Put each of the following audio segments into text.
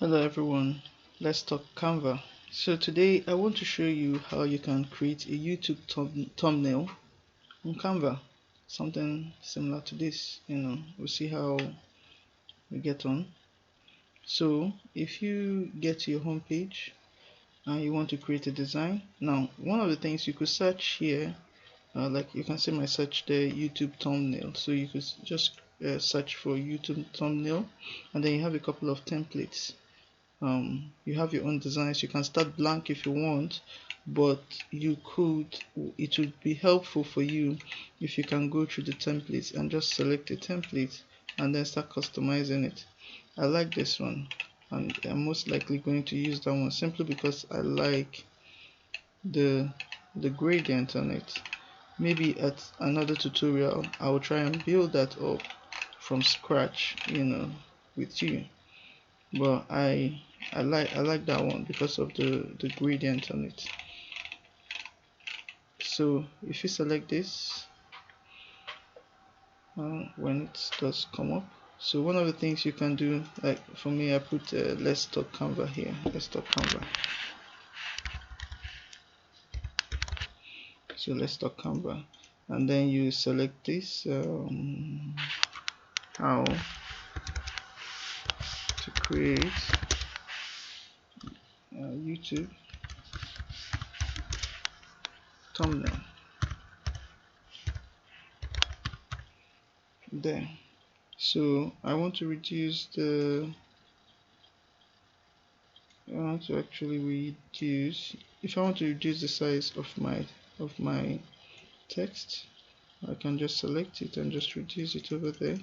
Hello everyone, let's talk Canva. So today I want to show you how you can create a YouTube thumbnail on Canva. Something similar to this, we'll see how we get on. So if you get to your home page and you want to create a design, now one of the things you could search here, like you can see my search there, YouTube thumbnail. So you could just search for YouTube thumbnail, and then you have a couple of templates. You have your own designs. You can start blank if you want, but it would be helpful for you if you can go through the templates and just select a template and then start customizing it. I like this one, and I'm most likely going to use that one simply because I like the gradient on it. Maybe at another tutorial I will try and build that up from scratch, with you. But I like that one because of the gradient on it. So if you select this, when it does come up, so one of the things you can do, like for me, I put let's talk Canva here. Let's talk Canva. So let's talk Canva, and then you select this, how to create YouTube thumbnail. There. So I want to reduce I want to actually reduce if I want to reduce the size of my text, I can just select it and just reduce it over there.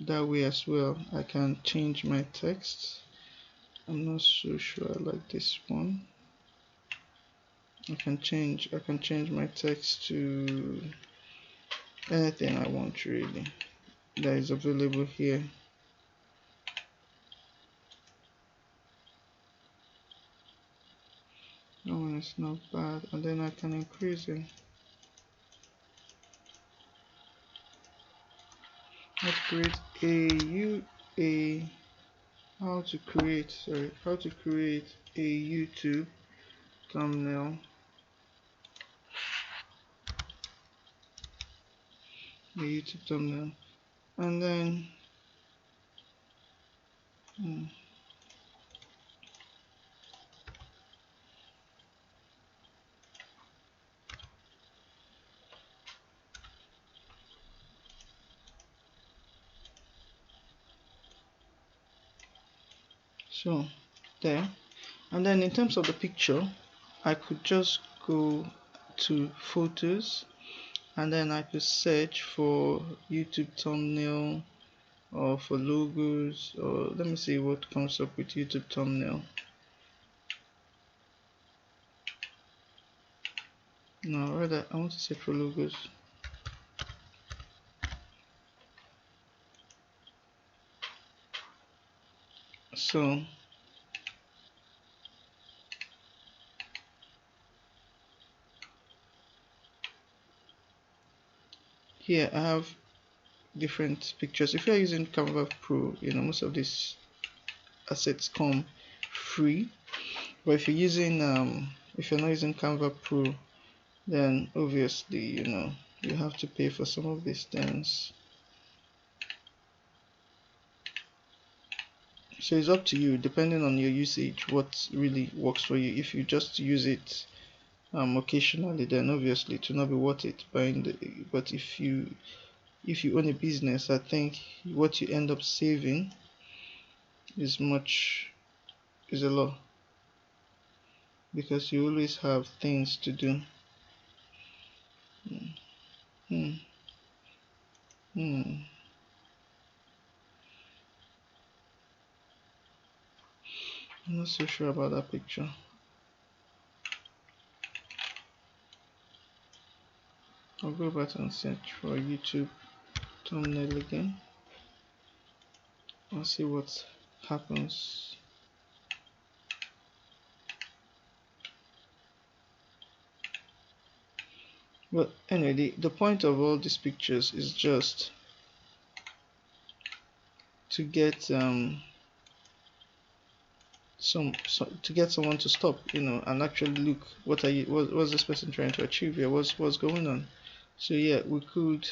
That way as well I can change my text. I'm not so sure I like this one. I can change my text to anything I want really that is available here. That one is not bad, and then I can increase it. How to create a YouTube thumbnail. And then so there. And then in terms of the picture, I could just go to photos, and then I could search for YouTube thumbnail or for logos, or let me see what comes up with YouTube thumbnail. No, rather I want to search for logos. So here I have different pictures. If you're using Canva Pro, most of these assets come free. But if you're not using Canva Pro, then obviously you have to pay for some of these things. So it's up to you, depending on your usage, what really works for you. If you just use it occasionally, then obviously it will not be worth it buying but if you own a business, I think what you end up saving is a lot, because you always have things to do. Hmm. Hmm. I'm not so sure about that picture. I'll go back and search for YouTube thumbnail again. I'll see what happens. But anyway, the point of all these pictures is just to get to get someone to stop, and actually look, what's this person trying to achieve here, what's going on. So yeah, we could,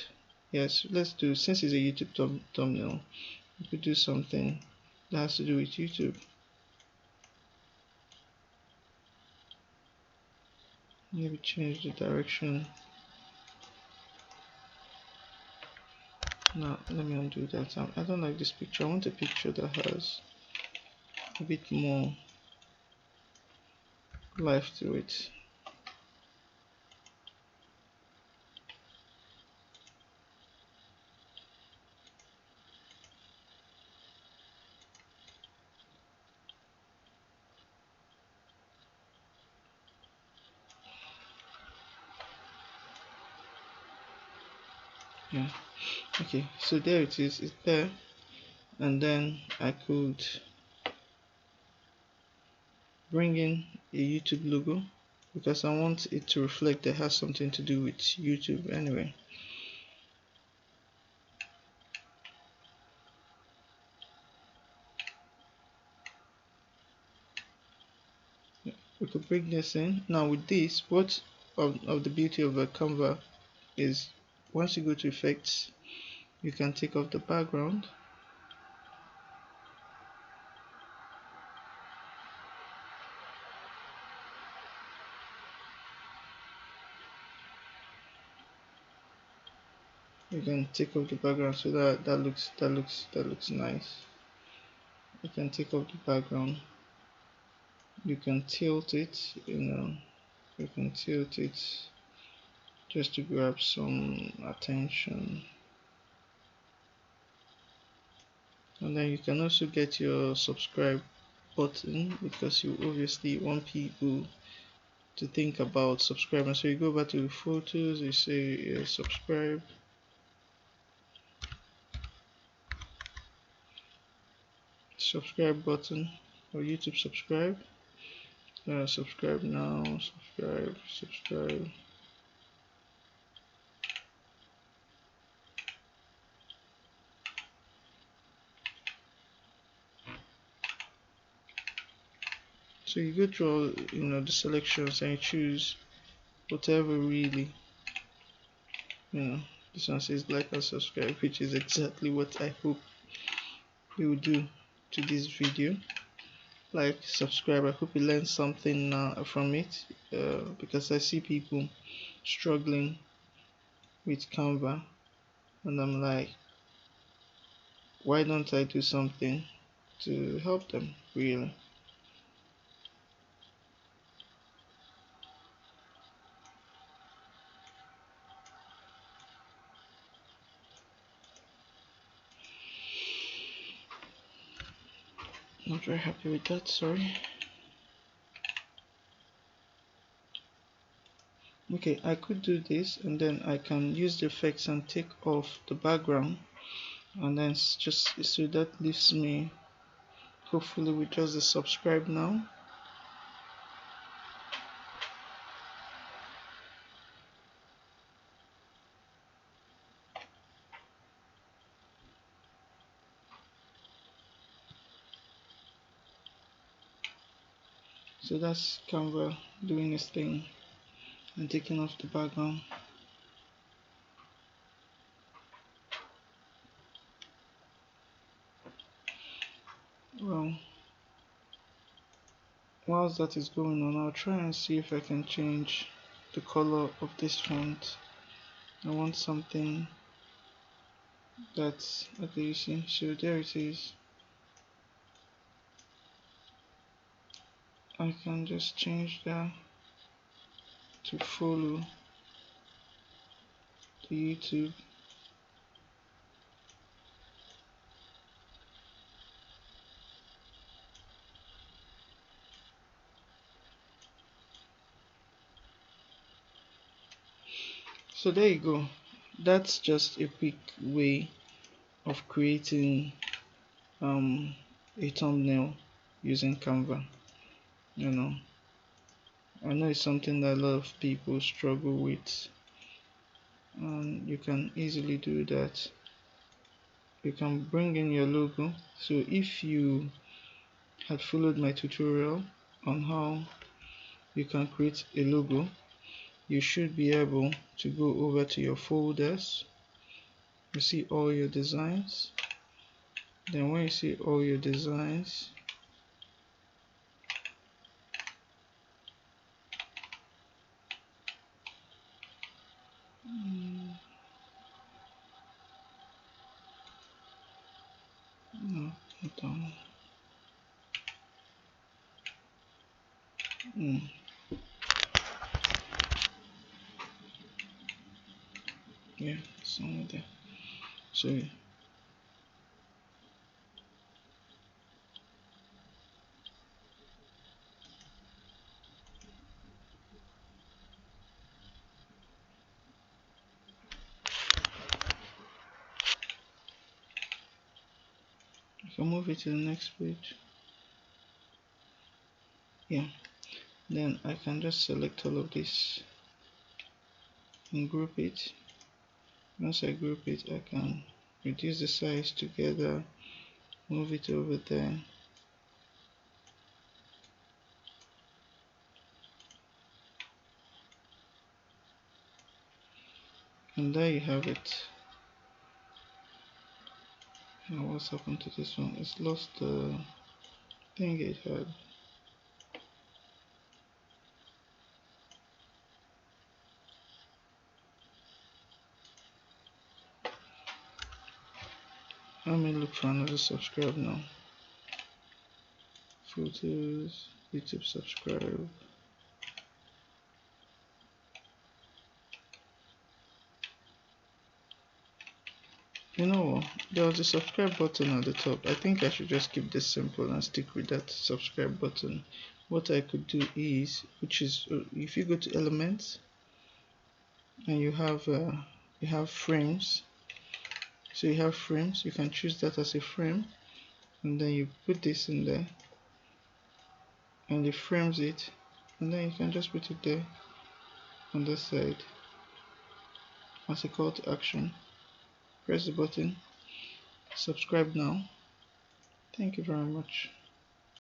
yes, let's do, since it's a YouTube thumbnail, we could do something that has to do with YouTube. Maybe change the direction. Now let me undo that. I don't like this picture. I want a picture that has a bit more life to it. Yeah, okay, so there it is, it's there. And then I could bring in a YouTube logo, because I want it to reflect that it has something to do with YouTube anyway. We could bring this in. Now with this, what of the beauty of a Canva is, once you go to effects, you can take off the background. You can take off the background, so that looks nice. You can take off the background. You can tilt it, you can tilt it just to grab some attention. And then you can also get your subscribe button, because you obviously want people to think about subscribing. So you go back to the photos, you say subscribe. Subscribe button, or YouTube subscribe. Subscribe now, subscribe. So you go through all, the selections, and you choose whatever really, this one says like and subscribe, which is exactly what I hope you will do to this video. Like, subscribe. I hope you learned something from it, because I see people struggling with Canva, and I'm like, why don't I do something to help them, really? Not very happy with that, sorry. Okay, I could do this, and then I can use the effects and take off the background, and then just, so that leaves me hopefully with just the subscribe now. So that's Canva doing its thing and taking off the background. Well, whilst that is going on, I'll try and see if I can change the color of this font. I want something that's, okay, you see, so there it is. I can just change that to follow the YouTube. So there you go. That's just a quick way of creating a thumbnail using Canva. I know it's something that a lot of people struggle with, and you can easily do that. You can bring in your logo. So if you had followed my tutorial on how you can create a logo, you should be able to go over to your folders. You see all your designs. Then when you see all your designs, no, not that one. Yeah, somewhere there. So you can move it to the next page. Yeah, then I can just select all of this and group it. Once I group it, I can reduce the size together, move it over there. And there you have it. Now what's happened to this one? It's lost the thing it had. Let me look for another subscribe now. Photos, YouTube subscribe. You know what? There was a subscribe button at the top. I think I should just keep this simple and stick with that subscribe button. What I could do is, which is, if you go to elements and you have frames. So you have frames. You can choose that as a frame, and then you put this in there, and it frames it, and then you can just put it there on this side as a call to action. Press the button. Subscribe now. Thank you very much.